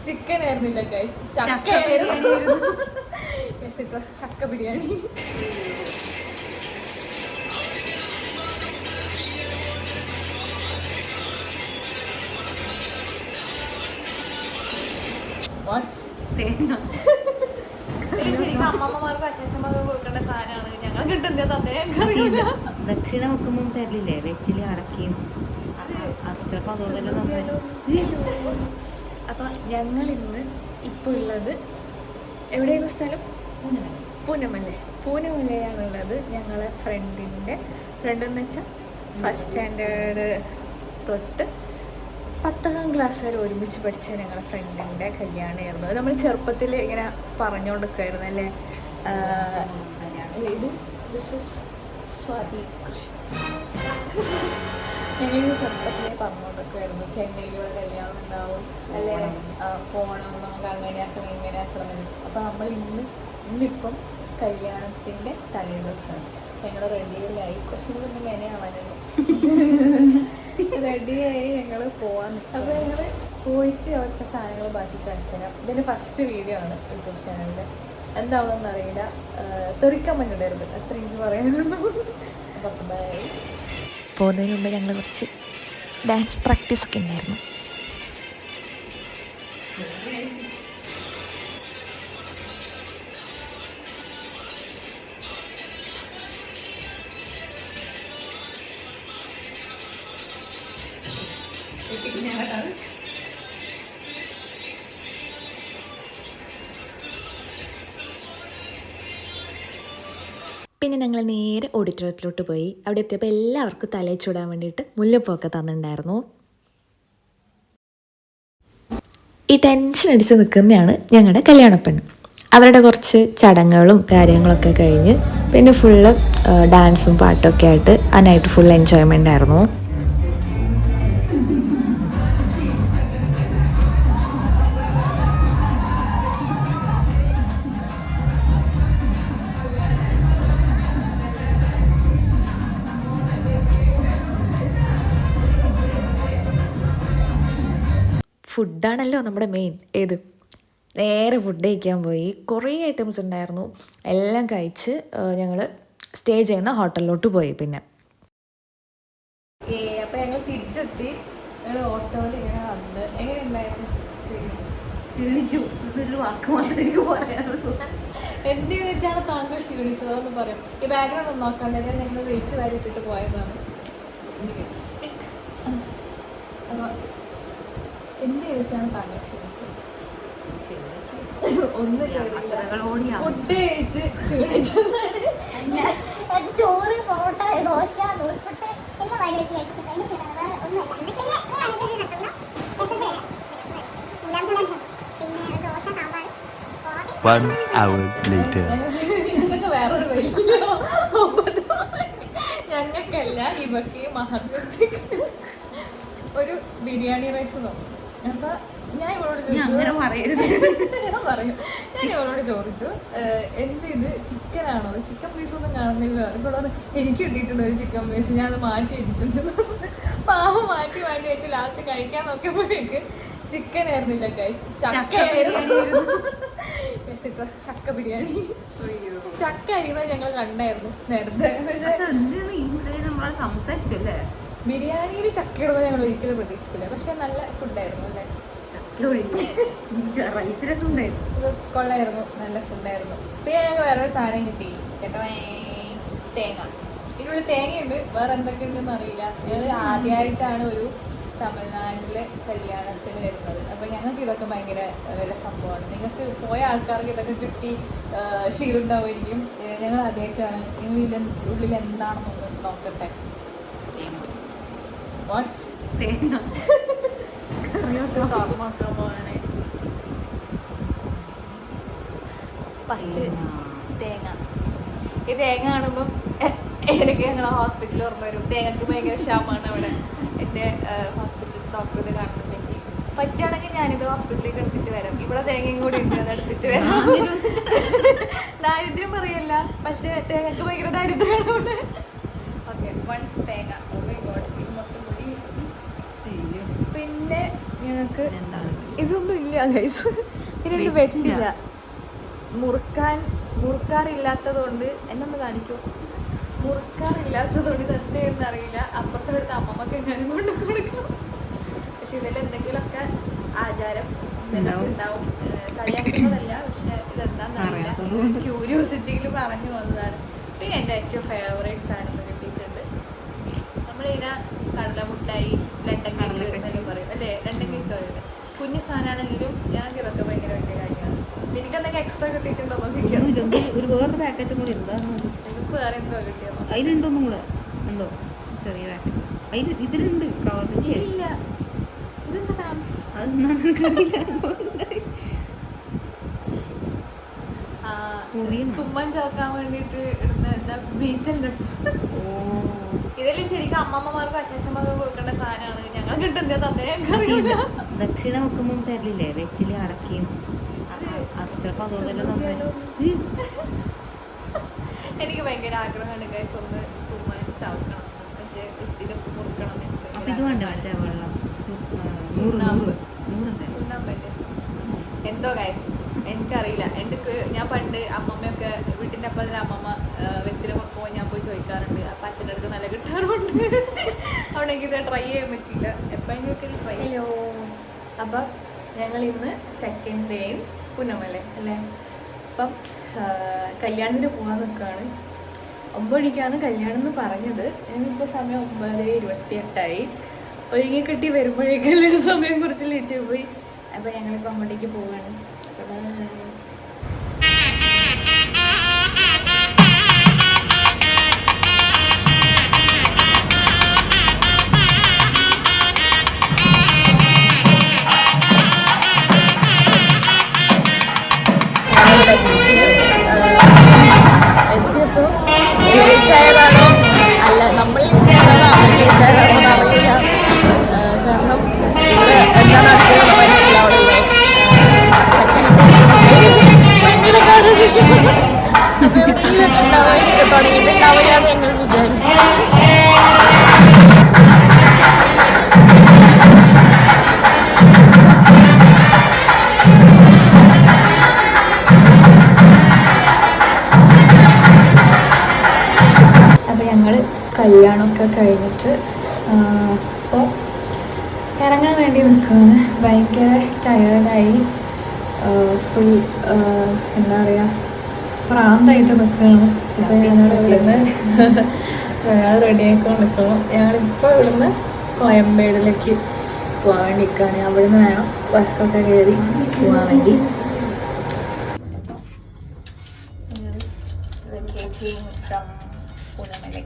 Chicken ആയിരുന്നില്ല guys, ചക്ക ആയിരുന്നു. ചക്ക ബിരിയാണി. ശരിക്കും അമ്മമ്മമാർക്ക് അച്ഛന്മാർക്ക് കൊടുക്കേണ്ട സാധനമാണ്. ഞങ്ങൾ കിട്ടുന്നത് തന്നെ. ദക്ഷിണ വെക്കുമ്പോൾ തരില്ലേ വെച്ചില് അടക്കിയും ചിലപ്പോൾ അതുകൊണ്ടല്ലോ. അപ്പൊ ഞങ്ങൾ ഇന്ന് ഇപ്പൊ ഉള്ളത് എവിടെയുള്ള സ്ഥലം? പൂനമല്ലേ. പൂനമലയാണുള്ളത്. ഞങ്ങളെ ഫ്രണ്ടിൻ്റെ ഫ്രണ്ടെന്ന് വെച്ചാൽ ഫസ്റ്റ് സ്റ്റാൻഡേർഡ് തൊട്ട് 10ാം ക്ലാസ് വരെ ഒരുമിച്ച് പഠിച്ച ഞങ്ങളുടെ ഫ്രണ്ടിൻ്റെ കല്യാണമായിരുന്നു. നമ്മൾ ചെറുപ്പത്തിൽ ഇങ്ങനെ പറഞ്ഞുകൊണ്ടിരിക്കുമായിരുന്നു അല്ലേ. ഇത് ദിസ് ഇസ് സ്വാതി കൃഷ്ണ. ഞങ്ങൾ ചെറുപ്പത്തിലേ പറഞ്ഞുകൊണ്ടിരിക്കുമായിരുന്നു ചെന്നൈയിലുള്ള കല്യാണം ഉണ്ടാവും അല്ലേ, പോകണം, നമുക്ക് അങ്ങനെ ആക്കണം ഇങ്ങനെ ആക്കണം എന്ന്. അപ്പോൾ നമ്മൾ ഇന്നിപ്പം കല്യാണത്തിൻ്റെ തലേ ദിവസമാണ്. ഞങ്ങൾ റെഡിയിലായി, കുറച്ചും കൂടി ഒന്ന് മെനയാവാനല്ലോ. റെഡിയായി ഞങ്ങൾ പോവാൻ. അപ്പോൾ ഞങ്ങൾ പോയിട്ട് അവിടുത്തെ സാധനങ്ങൾ ബാക്കി കാണിച്ചു തരാം. ഇതിൻ്റെ ഫസ്റ്റ് വീഡിയോ ആണ് യൂട്യൂബ് ചാനലിൽ. എന്താവുമെന്ന് അറിയില്ല. തെറിക്കാൻ പറ്റിണ്ടായിരുന്നു, അത്ര എനിക്ക് പറയാനുള്ളൂ. അപ്പം ബൈ. പോകുന്നതിന് മുമ്പ് ഞങ്ങൾ കുറച്ച് ഡാൻസ് പ്രാക്ടീസൊക്കെ ഉണ്ടായിരുന്നു. പിന്നെ ഞങ്ങൾ നേരെ ഓഡിറ്റോറിയത്തിലോട്ട് പോയി. അവിടെ എത്തിയപ്പോൾ എല്ലാവർക്കും തലയിൽ ചൂടാൻ വേണ്ടിയിട്ട് മുല്ലപ്പൂവൊക്കെ തന്നിട്ടുണ്ടായിരുന്നു. ഈ ടെൻഷൻ അടിച്ച് നിൽക്കുന്നതാണ് ഞങ്ങളുടെ കല്യാണപ്പെണ്ണ്. അവരുടെ കുറച്ച് ചടങ്ങുകളും കാര്യങ്ങളൊക്കെ കഴിഞ്ഞ് പിന്നെ ഫുള്ള് ഡാൻസും പാട്ടൊക്കെ ആയിട്ട് ആ നൈറ്റ് ഫുൾ എൻജോയ്മെൻ്റ് ആയിരുന്നു. ഫുഡാണല്ലോ നമ്മുടെ മെയിൻ. നേരെ ഫുഡ് കഴിക്കാൻ പോയി. കുറേ ഐറ്റംസ് ഉണ്ടായിരുന്നു. എല്ലാം കഴിച്ച് ഞങ്ങൾ സ്റ്റേ ചെയ്യുന്ന ഹോട്ടലിലോട്ട് പോയി. പിന്നെ അപ്പോൾ ഞങ്ങൾ തിരിച്ചെത്തി. ഞങ്ങൾ ഓട്ടോയിൽ ഇങ്ങനെ വന്ന് എങ്ങനെ ഉണ്ടായിരുന്നു എക്സ്പീരിയൻസ്? ക്ഷീണിച്ചു. ഒരു വാക്ക് മാത്രമേ എനിക്ക് പറയാനുള്ളൂ. എന്ത് വെച്ചാണ് താങ്കൾ ക്ഷീണിച്ചതെന്ന് പറയും. ഈ ബാക്ക്ഗ്രൗണ്ട് ഒന്നും നോക്കാണ്ട് ഞങ്ങൾ വെയിറ്റ് വാരി ഇട്ടിട്ട് പോയതാണ്. അപ്പോൾ എന്ത് ചെയ്തിട്ടാണ് താങ്കൾ ക്ഷീണിച്ചത്? ഒന്ന് ഫുഡ് കഴിച്ച് ക്ഷീണിച്ചതാണ്. ചോറ്, പൊറോട്ട, ദോശ, നൂൽപുട്ട് എല്ലാം വാരി വെച്ച് കഴിച്ചിട്ട് ഞങ്ങൾക്ക് വേറൊരു വലിയ ഞങ്ങൾക്കല്ല ഇവക്ക് മഹർജത്തിക്ക് ഒരു ബിരിയാണി റൈസ് നോക്കും. അപ്പൊ ഞാൻ ഇവളോട് ചോദിച്ചു, ഞാൻ ഇവളോട് ചോദിച്ചു എന്ത് ഇത് ചിക്കനാണോ, ചിക്കൻ പീസൊന്നും കാണുന്നില്ല. ഇവളോട് എനിക്ക് കിട്ടിയിട്ടുണ്ട് ഒരു ചിക്കൻ പീസ്, ഞാൻ അത് മാറ്റി വെച്ചിട്ടുണ്ട്. പാവം മാറ്റി വെച്ച് ലാസ്റ്റ് കഴിക്കാൻ നോക്കിയപ്പോഴേക്ക് ചിക്കൻ ആയിരുന്നില്ല ഗൈസ്, ചക്ക ആയിരുന്നു. ചക്ക ബിരിയാണി. ചക്ക അരിയുന്നത് ഞങ്ങൾ കണ്ടായിരുന്നു നേരത്തെ. സംസാരിച്ചല്ലേ ബിരിയാണിയിൽ ചക്ക ഇടുന്നത് ഞങ്ങൾ ഒരിക്കലും പ്രതീക്ഷിച്ചില്ല. പക്ഷെ നല്ല ഫുഡായിരുന്നു അല്ലേ. കൊള്ളായിരുന്നു, നല്ല ഫുഡായിരുന്നു. പിന്നെ ഞങ്ങൾക്ക് വേറൊരു സാധനം കിട്ടി, തേങ്ങ. ഇതിനുള്ളിൽ തേങ്ങയുണ്ട്, വേറെ എന്തൊക്കെ ഉണ്ടെന്ന് അറിയില്ല. ഞങ്ങൾ ആദ്യമായിട്ടാണ് ഒരു തമിഴ്നാട്ടിലെ കല്യാണത്തിന് വരുന്നത്. അപ്പം ഞങ്ങൾക്ക് ഇതൊക്കെ ഭയങ്കര വലിയ സംഭവമാണ്. നിങ്ങൾക്ക് പോയ ആൾക്കാർക്ക് ഇതൊക്കെ കിട്ടി ശീലമുണ്ടാവുമായിരിക്കും. ഞങ്ങൾ ആദ്യമായിട്ടാണ്. നിങ്ങൾ ഇതിൻ്റെ ഉള്ളിൽ എന്താണെന്നൊന്ന് നോക്കട്ടെ. തേങ്ങ ഫസ്റ്റ് തേങ്ങ. ഈ തേങ്ങ കാണുമ്പം എനിക്ക് ഞങ്ങളെ ഹോസ്പിറ്റലിൽ ഓർമ്മ വരും. തേങ്ങക്ക് ഭയങ്കര ക്ഷാമമാണ് അവിടെ. എൻ്റെ ഹോസ്പിറ്റലിൽ ഡോക്ടർ ഇത് കാണുന്നുണ്ടെങ്കിൽ പറ്റുകയാണെങ്കിൽ ഞാനിത് ഹോസ്പിറ്റലിലേക്ക് എടുത്തിട്ട് വരാം. ഇവിടെ തേങ്ങയും കൂടി ഉണ്ട്, അത് എടുത്തിട്ട് വരാം. ദാരിദ്ര്യം പറയല്ല, പക്ഷെ തേങ്ങക്ക് ഭയങ്കര ദാരിദ്ര്യമാണ് അവിടെ. ഓക്കെ, 1 തേങ്ങ. ഓ മൈ ഗോഡ്, ഇത് മൊത്തം കൂടി. പിന്നെ ഞങ്ങൾക്ക് എന്താണ് ഇതൊന്നും ഇല്ല ഗൈസ്. ഇതിനൊരു വെറ്റില്ല. മുറുക്കാറില്ലാത്തത് കൊണ്ട് എന്നൊന്ന് കാണിക്കൂ. മുറുക്കാറില്ലാത്തത് കൊണ്ട് ഇതെന്താണെന്ന് അറിയില്ല. അപ്പുറത്തെടുത്ത് അമ്മമ്മക്ക് എങ്ങനെ കൊണ്ട് കൊടുക്കും. പക്ഷെ ഇതിൽ എന്തെങ്കിലുമൊക്കെ ആചാരം ഉണ്ടാവും. കളിയാക്കുന്നതല്ല, പക്ഷെ ഇതെന്താന്നറിയില്ല. ക്യൂരിയോസിറ്റിയിൽ പറഞ്ഞു വന്നതാണ്. പിന്നെ എൻ്റെ ഏറ്റവും ഫേവറേറ്റ് സാധനം കിട്ടിയിട്ടുണ്ട്. നമ്മളിതിനെ കടലമുട്ടായി, ലണ്ടൻ കേക്ക് പറയും അല്ലേ? ലണ്ടൻ കേക്ക് പറയുന്നത് കുഞ്ഞു സാധനമാണെങ്കിലും ഞങ്ങൾക്ക് ഇതൊക്കെ ഭയങ്കര വലിയ കാര്യമാണ്. എനിക്ക് എന്തൊക്കെ എക്സ്ട്രാ കിട്ടിയിട്ടുണ്ടോ നോക്കിക്കാം. ഒരു വേറൊരു പാക്കറ്റും കൂടി എന്താണെന്ന് എനിക്ക് വേറെ എന്തോ കിട്ടിയോ? അതിലുണ്ടോന്നും കൂടെ എന്തോ ചെറിയ പാക്കറ്റ് ഇതിലുണ്ട് കവറിൽ. ഇല്ല, ഇതെന്താ? തുമ്മൻ ചേർക്കാൻ വേണ്ടിട്ട് ഇടുന്ന എന്താ ബീറ്റൽ നട്ട്സ്. ഇതിൽ ശരിക്കും അമ്മമ്മമാർക്കും അച്ഛച്ചന്മാർക്കും കൊടുക്കേണ്ട സാധനമാണ്. ഞങ്ങൾ കിട്ടുന്ന തന്നെ ദക്ഷിണ വെക്കുമ്പോൾ തരില്ലേ വെറ്റില് അടക്കിയും ചിലപ്പോൾ അതുകൊണ്ടല്ലോ തന്നെ. എനിക്ക് ഭയങ്കര ആഗ്രഹമാണ് ഗൈസ് ഒന്ന് തുമ്മൻ ചവക്കണം, മറ്റേ വെറ്റില് മുറുക്കണം. അപ്പൊ ഇത് വേണ്ട മറ്റേ വെള്ളം ചുണ്ണാമ്പല്ലേ എന്തോ ഗൈസ് എനിക്കറിയില്ല. ഞാൻ പണ്ട് അമ്മമ്മയൊക്കെ വീട്ടിൻ്റെ അപ്പുറത്തെ അമ്മമ്മ വെറ്റില മുറുക്കുമ്പോൾ ഞാൻ പോയി ചോദിക്കാറുണ്ട്. അപ്പം അച്ഛൻ്റെ അടുത്ത് നല്ല കിട്ടാറുണ്ട്. അവിടെ എനിക്കിത് ട്രൈ ചെയ്യാൻ പറ്റില്ല. എപ്പോഴെങ്കിലും ട്രൈ ചെയ്യോ. അപ്പം ഞങ്ങൾ ഇന്ന് സെക്കൻഡ് ഡേയും പുന്നമല്ലേ അല്ലേ. അപ്പം കല്യാണത്തിന് പോകാൻ നിൽക്കുകയാണ്. 9 മണിക്കാണ് കല്യാണം എന്ന് പറഞ്ഞത്. ഞാനിപ്പോൾ സമയം 9:28. ഒരുങ്ങി കെട്ടി വരുമ്പോഴേക്കല്ലേ സമയം കുറച്ച് ലേറ്റ് പോയി. അപ്പോൾ ഞങ്ങളിപ്പോൾ അങ്ങോട്ടേക്ക് പോവുകയാണ്. എത്തിയപ്പോൾ ലേറ്റായതാണോ അല്ല നമ്മൾ ലേറ്റായതാണോ അറിയില്ല. കാരണം ഇവിടെ എന്താ നടക്കുന്നത് മനസ്സിലാവണല്ലോ. അപ്പൊ എവിടെയെങ്കിലും തുടങ്ങിയിട്ടുണ്ടാവില്ല എന്ന് ഞങ്ങൾ വിചാരിച്ചു. അപ്പോൾ ഞങ്ങൾ കല്യാണമൊക്കെ കഴിഞ്ഞിട്ട് ഇപ്പോൾ ഇറങ്ങാൻ വേണ്ടി നിൽക്കുകയാണ്. ഭയങ്കര ടയേർഡായി, ഫുൾ എന്താ പറയുക പ്രാന്തായിട്ട് നിൽക്കുകയാണ്. ഇപ്പോൾ ഞങ്ങൾ ഇവിടുന്ന് ഞങ്ങൾ റെഡിയായിക്കൊണ്ട് നിൽക്കണം. ഞങ്ങളിപ്പോൾ ഇവിടുന്ന് കോയമ്പേടിലേക്ക് പോകാൻ വേണ്ടി നിൽക്കുകയാണ്. അവിടുന്ന് വേണം ബസ്സൊക്കെ കയറി പോകാൻ വേണ്ടി. From Punamale.